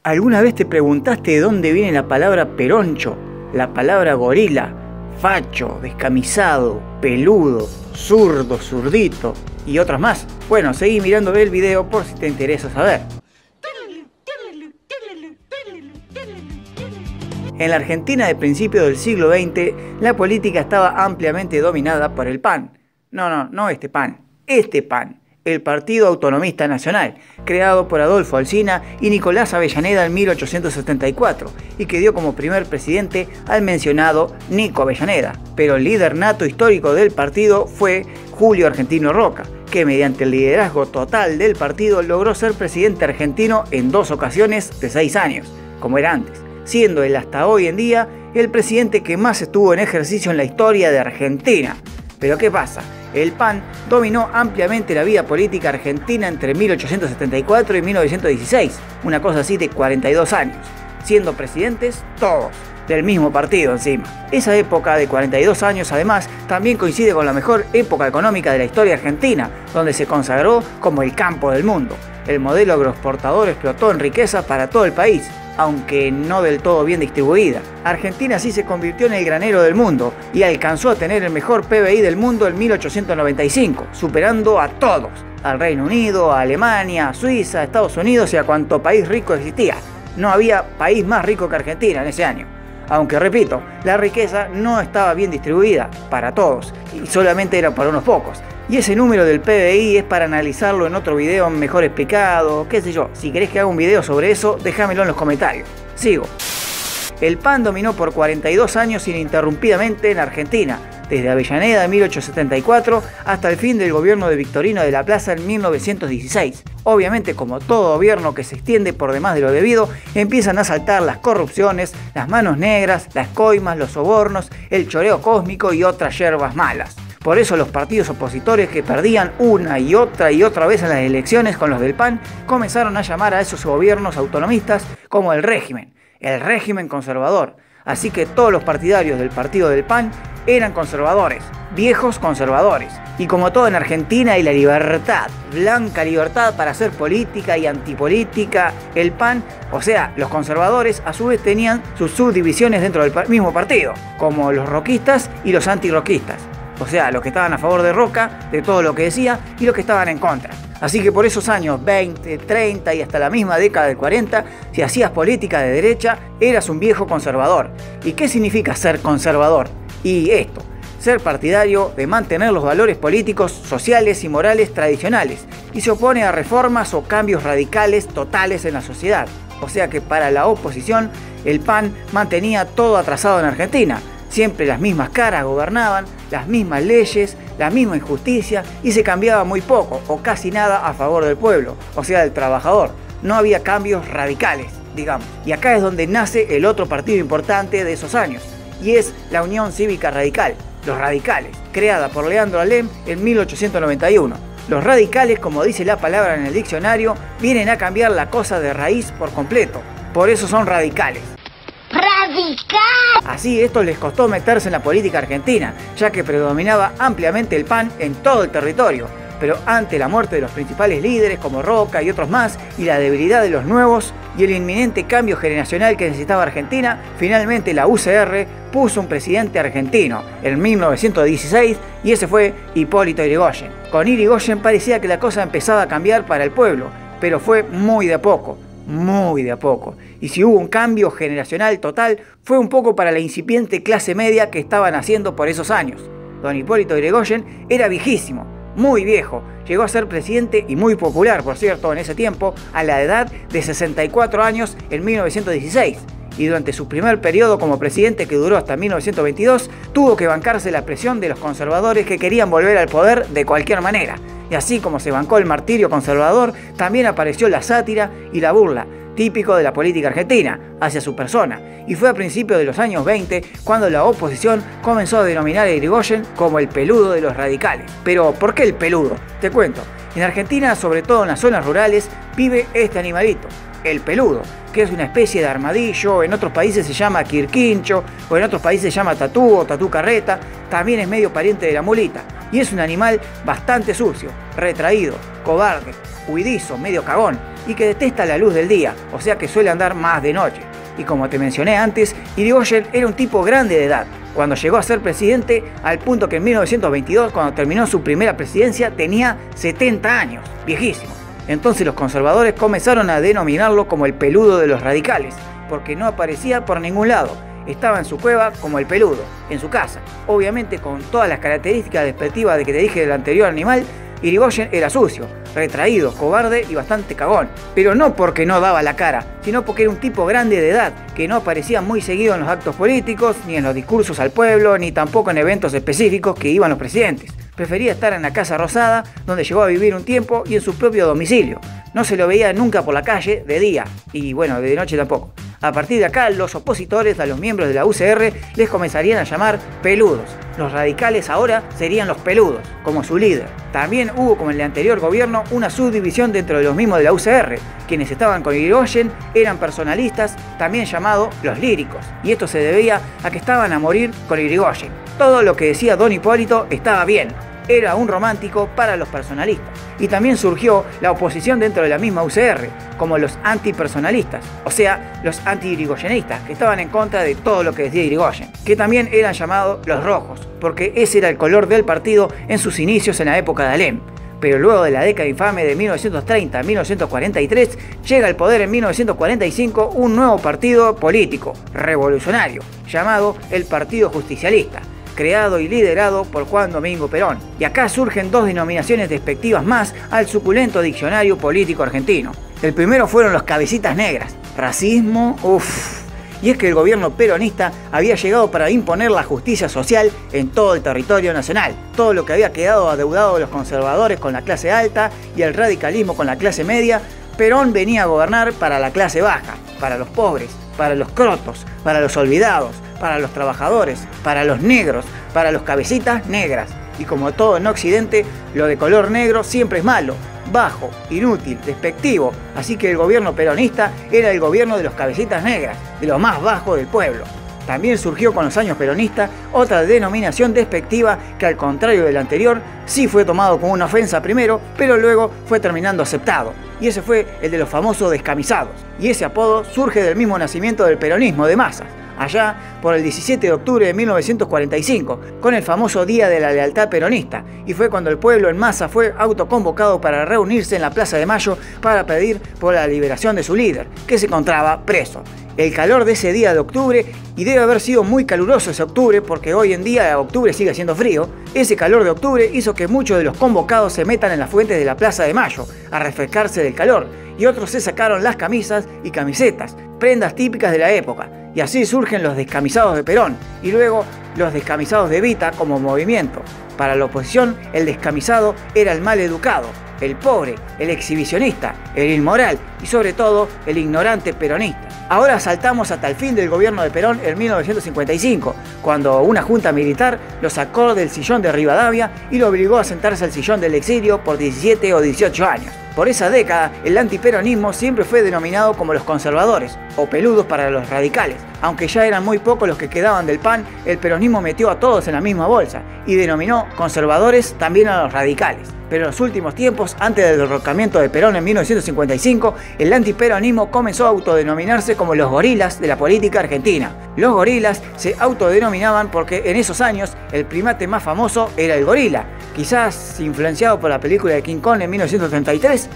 ¿Alguna vez te preguntaste de dónde viene la palabra peroncho, la palabra gorila, facho, descamisado, peludo, zurdo, zurdito y otras más? Bueno, seguí mirando el video por si te interesa saber. En la Argentina de principios del siglo XX, la política estaba ampliamente dominada por el PAN. No este PAN, el Partido Autonomista Nacional, creado por Adolfo Alsina y Nicolás Avellaneda en 1874, y que dio como primer presidente al mencionado Nico Avellaneda. Pero el líder nato histórico del partido fue Julio Argentino Roca, que mediante el liderazgo total del partido logró ser presidente argentino en 2 ocasiones de 6 años, como era antes, siendo él hasta hoy en día el presidente que más estuvo en ejercicio en la historia de Argentina. Pero ¿qué pasa? El PAN dominó ampliamente la vida política argentina entre 1874 y 1916, una cosa así de 42 años, siendo presidentes todos, del mismo partido encima. Esa época de 42 años además también coincide con la mejor época económica de la historia argentina, donde se consagró como el campo del mundo. El modelo agroexportador explotó en riqueza para todo el país, aunque no del todo bien distribuida. Argentina sí se convirtió en el granero del mundo y alcanzó a tener el mejor PBI del mundo en 1895, superando a todos, al Reino Unido, a Alemania, a Suiza, a Estados Unidos y a cuanto país rico existía. No había país más rico que Argentina en ese año. Aunque repito, la riqueza no estaba bien distribuida para todos y solamente era para unos pocos. Y ese número del PBI es para analizarlo en otro video mejor explicado, qué sé yo. Si querés que haga un video sobre eso, déjamelo en los comentarios. Sigo. El PAN dominó por 42 años ininterrumpidamente en Argentina, desde Avellaneda en 1874 hasta el fin del gobierno de Victorino de la Plaza en 1916. Obviamente, como todo gobierno que se extiende por demás de lo debido, empiezan a saltar las corrupciones, las manos negras, las coimas, los sobornos, el choreo cósmico y otras yerbas malas. Por eso los partidos opositores que perdían una y otra vez en las elecciones con los del PAN comenzaron a llamar a esos gobiernos autonomistas como el régimen conservador. Así que todos los partidarios del partido del PAN eran conservadores, viejos conservadores. Y como todo en Argentina hay la libertad, blanca libertad para hacer política y antipolítica, el PAN, o sea, los conservadores, a su vez tenían sus subdivisiones dentro del mismo partido, como los roquistas y los antirroquistas. O sea, los que estaban a favor de Roca, de todo lo que decía, y los que estaban en contra. Así que por esos años 20, 30 y hasta la misma década del 40, si hacías política de derecha, eras un viejo conservador. ¿Y qué significa ser conservador? Y esto, ser partidario de mantener los valores políticos, sociales y morales tradicionales, y se opone a reformas o cambios radicales totales en la sociedad. O sea que para la oposición, el PAN mantenía todo atrasado en Argentina. Siempre las mismas caras gobernaban, las mismas leyes, la misma injusticia y se cambiaba muy poco o casi nada a favor del pueblo, o sea del trabajador. No había cambios radicales, digamos. Y acá es donde nace el otro partido importante de esos años, y es la Unión Cívica Radical, los radicales, creada por Leandro Alem en 1891. Los radicales, como dice la palabra en el diccionario, vienen a cambiar la cosa de raíz por completo. Por eso son radicales. ¡Radical! Así, esto les costó meterse en la política argentina, ya que predominaba ampliamente el PAN en todo el territorio. Pero ante la muerte de los principales líderes como Roca y otros más, y la debilidad de los nuevos, y el inminente cambio generacional que necesitaba Argentina, finalmente la UCR puso un presidente argentino en 1916, y ese fue Hipólito Yrigoyen. Con Yrigoyen parecía que la cosa empezaba a cambiar para el pueblo, pero fue muy de a poco. Muy de a poco. Y si hubo un cambio generacional total, fue un poco para la incipiente clase media que estaban haciendo por esos años. Don Hipólito Yrigoyen era viejísimo, muy viejo. Llegó a ser presidente y muy popular, por cierto, en ese tiempo, a la edad de 64 años en 1916. Y durante su primer periodo como presidente, que duró hasta 1922, tuvo que bancarse la presión de los conservadores que querían volver al poder de cualquier manera. Y así como se bancó el martirio conservador, también apareció la sátira y la burla, típico de la política argentina, hacia su persona. Y fue a principios de los años 20 cuando la oposición comenzó a denominar a Yrigoyen como el peludo de los radicales. Pero, ¿por qué el peludo? Te cuento. En Argentina, sobre todo en las zonas rurales, vive este animalito, el peludo, que es una especie de armadillo. En otros países se llama quirquincho, o en otros países se llama tatú o tatú carreta. También es medio pariente de la mulita. Y es un animal bastante sucio, retraído, cobarde, huidizo, medio cagón. y que detesta la luz del día, o sea que suele andar más de noche. Y como te mencioné antes, Irigoyen era un tipo grande de edad. Cuando llegó a ser presidente, al punto que en 1922, cuando terminó su primera presidencia, tenía 70 años, viejísimo. Entonces los conservadores comenzaron a denominarlo como el peludo de los radicales, porque no aparecía por ningún lado. Estaba en su cueva como el peludo, en su casa. Obviamente con todas las características despectivas de que te dije del anterior animal, Irigoyen era sucio, retraído, cobarde y bastante cagón. Pero no porque no daba la cara, sino porque era un tipo grande de edad, que no aparecía muy seguido en los actos políticos, ni en los discursos al pueblo, ni tampoco en eventos específicos que iban los presidentes. Prefería estar en la Casa Rosada, donde llegó a vivir un tiempo, y en su propio domicilio. No se lo veía nunca por la calle, de día, y bueno, de noche tampoco. A partir de acá, los opositores a los miembros de la UCR les comenzarían a llamar peludos. Los radicales ahora serían los peludos, como su líder. También hubo, como en el anterior gobierno, una subdivisión dentro de los mismos de la UCR. Quienes estaban con Irigoyen eran personalistas, también llamados los líricos. Y esto se debía a que estaban a morir con Irigoyen. Todo lo que decía Don Hipólito estaba bien. Era un romántico para los personalistas. Y también surgió la oposición dentro de la misma UCR, como los antipersonalistas, o sea, los anti-irigoyenistas, que estaban en contra de todo lo que decía Irigoyen, que también eran llamados los rojos, porque ese era el color del partido en sus inicios en la época de Alem. Pero luego de la década infame de 1930 a 1943, llega al poder en 1945 un nuevo partido político, revolucionario, llamado el Partido Justicialista, creado y liderado por Juan Domingo Perón. Y acá surgen dos denominaciones despectivas más al suculento diccionario político argentino. El primero fueron los cabecitas negras. Racismo, uff. Y es que el gobierno peronista había llegado para imponer la justicia social en todo el territorio nacional. Todo lo que había quedado adeudado de los conservadores con la clase alta y el radicalismo con la clase media, Perón venía a gobernar para la clase baja, para los pobres, para los crotos, para los olvidados, para los trabajadores, para los negros, para los cabecitas negras. Y como todo en Occidente, lo de color negro siempre es malo, bajo, inútil, despectivo. Así que el gobierno peronista era el gobierno de los cabecitas negras, de lo más bajo del pueblo. También surgió con los años peronistas otra denominación despectiva que, al contrario del anterior, sí fue tomado como una ofensa primero, pero luego fue terminando aceptado. Y ese fue el de los famosos descamisados. Y ese apodo surge del mismo nacimiento del peronismo de masas, allá por el 17 de octubre de 1945, con el famoso Día de la Lealtad Peronista, y fue cuando el pueblo en masa fue autoconvocado para reunirse en la Plaza de Mayo para pedir por la liberación de su líder, que se encontraba preso. El calor de ese día de octubre, y debe haber sido muy caluroso ese octubre porque hoy en día octubre sigue siendo frío, ese calor de octubre hizo que muchos de los convocados se metan en las fuentes de la Plaza de Mayo a refrescarse del calor, y otros se sacaron las camisas y camisetas, prendas típicas de la época. Y así surgen los descamisados de Perón y luego los descamisados de Evita como movimiento. Para la oposición, el descamisado era el mal educado, el pobre, el exhibicionista, el inmoral y sobre todo el ignorante peronista. Ahora saltamos hasta el fin del gobierno de Perón en 1955, cuando una junta militar lo sacó del sillón de Rivadavia y lo obligó a sentarse al sillón del exilio por 17 o 18 años. Por esa década, el antiperonismo siempre fue denominado como los conservadores, o peludos para los radicales. Aunque ya eran muy pocos los que quedaban del PAN, el peronismo metió a todos en la misma bolsa y denominó conservadores también a los radicales. Pero en los últimos tiempos, antes del derrocamiento de Perón en 1955, el antiperonismo comenzó a autodenominarse como los gorilas de la política argentina. Los gorilas se autodenominaban porque en esos años el primate más famoso era el gorila, quizás influenciado por la película de King Kong en 1933,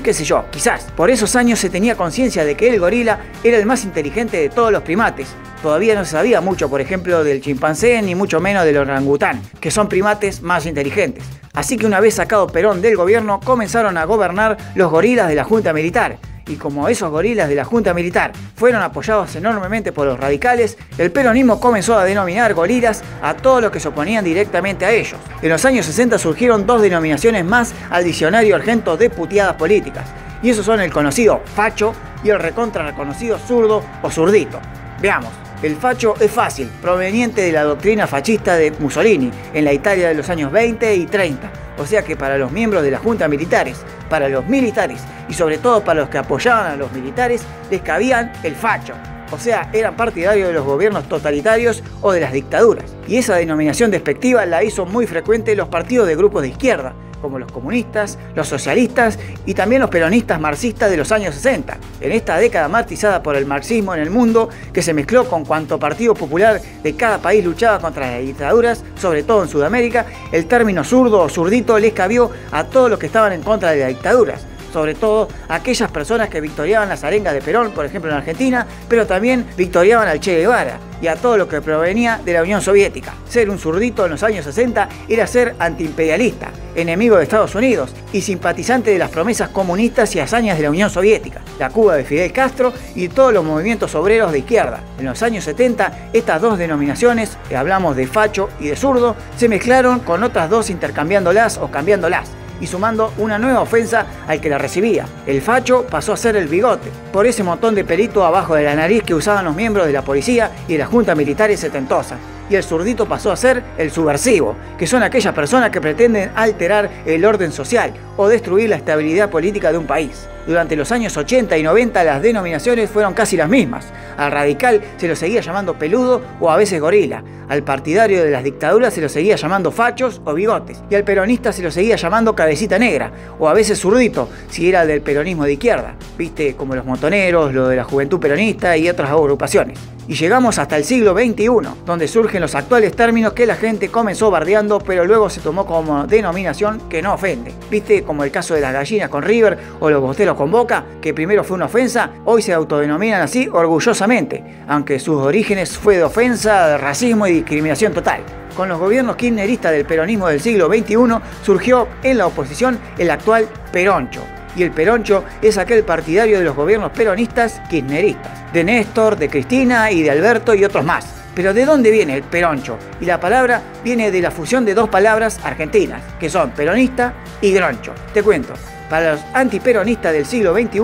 qué sé yo, quizás. Por esos años se tenía conciencia de que el gorila era el más inteligente de todos los primates. Todavía no se sabía mucho, por ejemplo, del chimpancé, ni mucho menos del orangután, que son primates más inteligentes. Así que una vez sacado Perón del gobierno, comenzaron a gobernar los gorilas de la Junta Militar. Y como esos gorilas de la Junta Militar fueron apoyados enormemente por los radicales, el peronismo comenzó a denominar gorilas a todos los que se oponían directamente a ellos. En los años 60 surgieron dos denominaciones más al diccionario argento de puteadas políticas. Y esos son el conocido facho y el recontra reconocido zurdo o zurdito. Veamos. El facho es fácil, proveniente de la doctrina fascista de Mussolini en la Italia de los años 20 y 30. O sea que para los miembros de la Junta militares, para los militares y sobre todo para los que apoyaban a los militares, les cabían el facho. O sea, eran partidarios de los gobiernos totalitarios o de las dictaduras. Y esa denominación despectiva la hizo muy frecuente los partidos de grupos de izquierda, como los comunistas, los socialistas y también los peronistas marxistas de los años 60. En esta década martirizada por el marxismo en el mundo, que se mezcló con cuanto partido popular de cada país luchaba contra las dictaduras, sobre todo en Sudamérica, el término zurdo o zurdito les cabió a todos los que estaban en contra de las dictaduras, sobre todo aquellas personas que victoriaban las arengas de Perón, por ejemplo en Argentina, pero también victoriaban al Che Guevara y a todo lo que provenía de la Unión Soviética. Ser un zurdito en los años 60 era ser antiimperialista, enemigo de Estados Unidos y simpatizante de las promesas comunistas y hazañas de la Unión Soviética, la Cuba de Fidel Castro y todos los movimientos obreros de izquierda. En los años 70, estas dos denominaciones, que hablamos de facho y de zurdo, se mezclaron con otras dos intercambiándolas o cambiándolas, y sumando una nueva ofensa al que la recibía. El facho pasó a ser el bigote, por ese montón de pelito abajo de la nariz que usaban los miembros de la policía y de las juntas militares setentosas. Y el zurdito pasó a ser el subversivo, que son aquellas personas que pretenden alterar el orden social o destruir la estabilidad política de un país. Durante los años 80 y 90 las denominaciones fueron casi las mismas. Al radical se lo seguía llamando peludo o a veces gorila. Al partidario de las dictaduras se lo seguía llamando fachos o bigotes. Y al peronista se lo seguía llamando cabecita negra o a veces zurdito, si era del peronismo de izquierda. Viste, como los montoneros, lo de la Juventud Peronista y otras agrupaciones. Y llegamos hasta el siglo XXI, donde surgen los actuales términos que la gente comenzó bardeando, pero luego se tomó como denominación que no ofende. Viste, como el caso de las gallinas con River o los bosteros con Boca, que primero fue una ofensa, hoy se autodenominan así orgullosamente, aunque sus orígenes fue de ofensa, de racismo y discriminación total. Con los gobiernos kirchneristas del peronismo del siglo XXI surgió en la oposición el actual peroncho. Y el peroncho es aquel partidario de los gobiernos peronistas kirchneristas, de Néstor, de Cristina y de Alberto y otros más. Pero ¿de dónde viene el peroncho? Y la palabra viene de la fusión de dos palabras argentinas, que son peronista y groncho. Te cuento. Para los antiperonistas del siglo XXI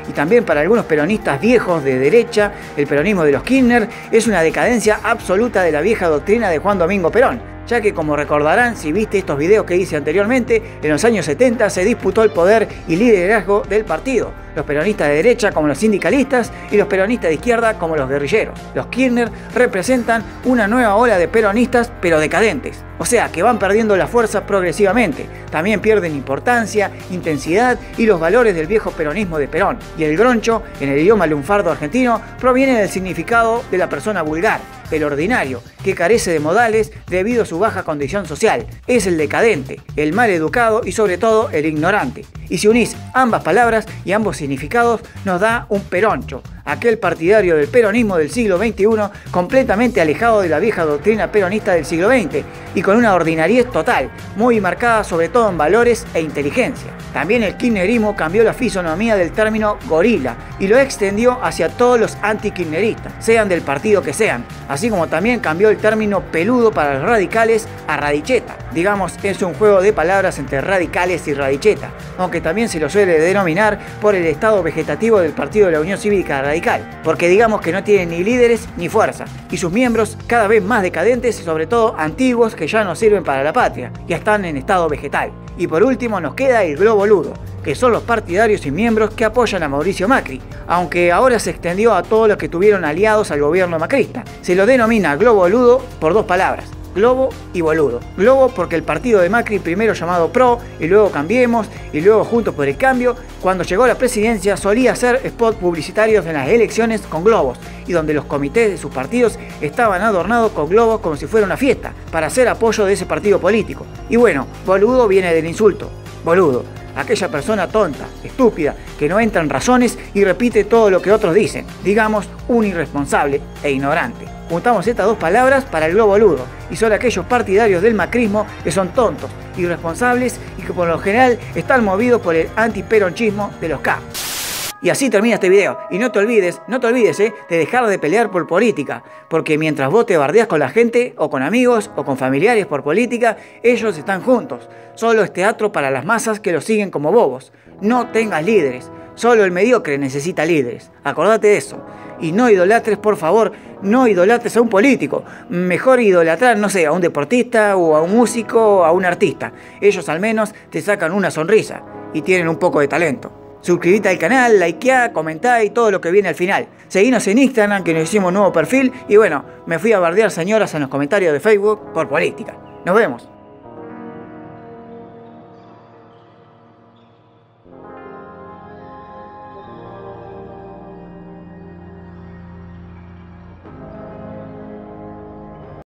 y también para algunos peronistas viejos de derecha, el peronismo de los Kirchner es una decadencia absoluta de la vieja doctrina de Juan Domingo Perón, ya que, como recordarán si viste estos videos que hice anteriormente, en los años 70 se disputó el poder y liderazgo del partido, los peronistas de derecha como los sindicalistas y los peronistas de izquierda como los guerrilleros. Los Kirchner representan una nueva ola de peronistas pero decadentes, o sea que van perdiendo la fuerza progresivamente, también pierden importancia, intensidad y los valores del viejo peronismo de Perón. Y el groncho, en el idioma lunfardo argentino, proviene del significado de la persona vulgar, el ordinario, que carece de modales debido a su baja condición social. Es el decadente, el mal educado y sobre todo el ignorante. Y si unís ambas palabras y ambos significados, nos da un peroncho, aquel partidario del peronismo del siglo XXI completamente alejado de la vieja doctrina peronista del siglo XX y con una ordinariez total, muy marcada sobre todo en valores e inteligencia. También el kirchnerismo cambió la fisonomía del término gorila y lo extendió hacia todos los anti-kirchneristas, sean del partido que sean, así como también cambió el término peludo para los radicales a radicheta. Digamos, es un juego de palabras entre radicales y radicheta, aunque también se lo suele denominar por el estado vegetativo del Partido de la Unión Cívica Radical, porque digamos que no tienen ni líderes ni fuerza, y sus miembros cada vez más decadentes y sobre todo antiguos que ya no sirven para la patria, ya están en estado vegetal. Y por último nos queda el globo boludo, que son los partidarios y miembros que apoyan a Mauricio Macri, aunque ahora se extendió a todos los que tuvieron aliados al gobierno macrista. Se lo denomina globo boludo por dos palabras, globo y boludo. Globo porque el partido de Macri, primero llamado PRO y luego Cambiemos y luego Juntos por el Cambio, cuando llegó a la presidencia solía hacer spots publicitarios en las elecciones con globos y donde los comités de sus partidos estaban adornados con globos como si fuera una fiesta para hacer apoyo de ese partido político. Y bueno, boludo viene del insulto, boludo, aquella persona tonta, estúpida, que no entra en razones y repite todo lo que otros dicen, digamos un irresponsable e ignorante. Juntamos estas dos palabras para el globo boludo y son aquellos partidarios del macrismo que son tontos, irresponsables y que por lo general están movidos por el antiperonchismo de los K. Y así termina este video. Y no te olvides, de dejar de pelear por política. Porque mientras vos te bardeas con la gente, o con amigos, o con familiares por política, ellos están juntos. Solo es teatro para las masas que los siguen como bobos. No tengas líderes. Solo el mediocre necesita líderes. Acordate de eso. Y no idolatres, por favor, no idolatres a un político. Mejor idolatrar, no sé, a un deportista, o a un músico, o a un artista. Ellos al menos te sacan una sonrisa y tienen un poco de talento. Suscríbete al canal, likeá, comentá y todo lo que viene al final. Seguinos en Instagram, que nos hicimos un nuevo perfil. Y bueno, me fui a bardear señoras en los comentarios de Facebook por política. Nos vemos.